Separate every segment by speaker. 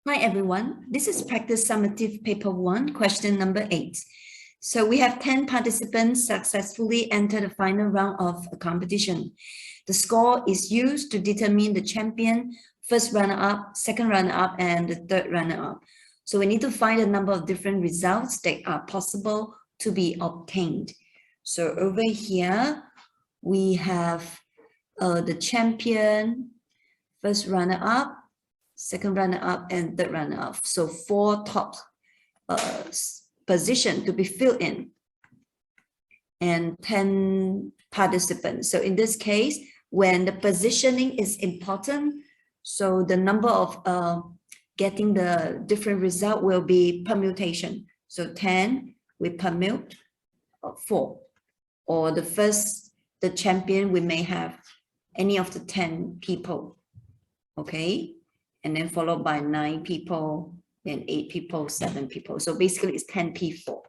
Speaker 1: Hi everyone, this is Practice Summative Paper 1, question number 8. So we have 10 participants successfully enter the final round of a competition. The score is used to determine the champion, first runner-up, second runner-up, and the third runner-up. So we need to find a number of different results that are possible to be obtained. So over here, we have the champion, first runner-up, second runner-up, and third runner-up. So 4 top positions to be filled in, and 10 participants. So in this case, when the positioning is important, so the number of getting the different result will be permutation. So 10, we permute 4. Or the champion, we may have any of the 10 people, okay? And then followed by 9 people, then 8 people, 7 people. So basically it's 10p4.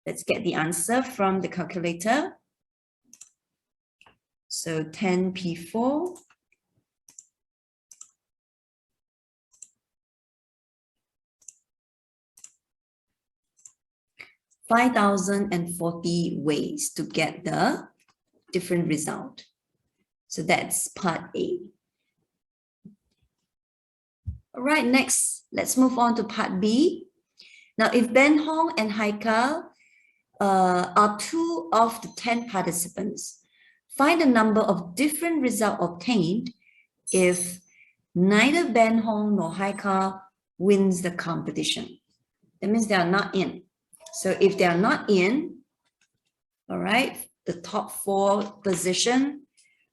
Speaker 1: Let's get the answer from the calculator. So 10p4 5,040 ways to get the different result. So that's part A. All right, next, let's move on to part B. Now, if Ben Hong and Haikal are 2 of the 10 participants, find the number of different results obtained if neither Ben Hong nor Haikal wins the competition. That means they are not in. So if they are not in, all right, the top 4 position,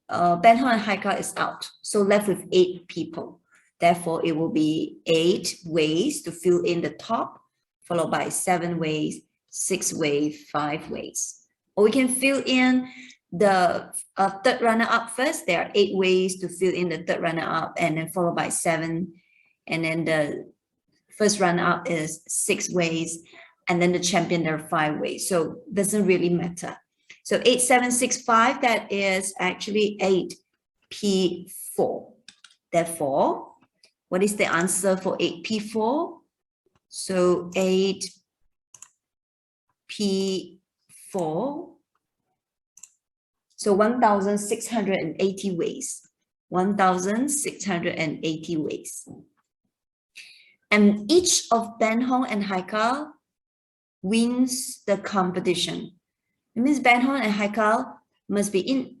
Speaker 1: Ben Hong and Haikal is out. So left with 8 people. Therefore, it will be 8 ways to fill in the top, followed by 7 ways, 6 ways, 5 ways. Or we can fill in the third runner-up first. There are 8 ways to fill in the third runner-up, and then followed by 7. And then the first runner-up is 6 ways. And then the champion, there are 5 ways. So it doesn't really matter. So 8, 7, 6, 5, that is actually 8p4. Therefore, what is the answer for 8p4? So 8p4. So 1,680 ways. 1,680 ways. And each of Ben Hong and Haikal wins the competition. It means Ben Hong and Haikal must be in.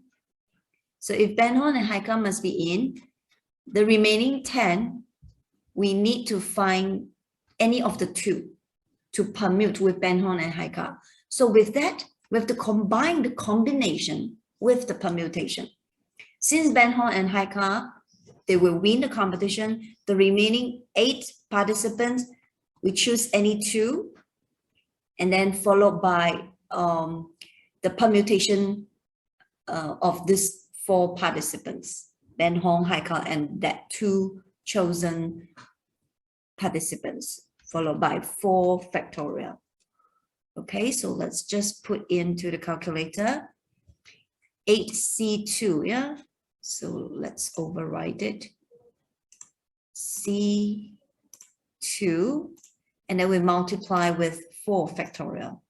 Speaker 1: So if Ben Hong and Haikal must be in, the remaining 10, we need to find any of the 2 to permute with Ben Hong and Haikal. So with that, we have to combine the combination with the permutation. Since Ben Hong and Haikal, they will win the competition, the remaining 8 participants, we choose any 2, and then followed by the permutation of these 4 participants. Ben Hong, Haikal, and that 2 chosen participants, followed by 4 factorial. Okay, so let's just put into the calculator 8c2, yeah? So let's overwrite it. C2, and then we multiply with 4 factorial.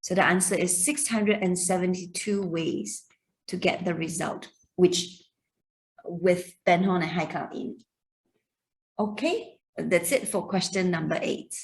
Speaker 1: So the answer is 672 ways to get the result, which with Ben Hong and Haikal in. Okay, that's it for question number 8.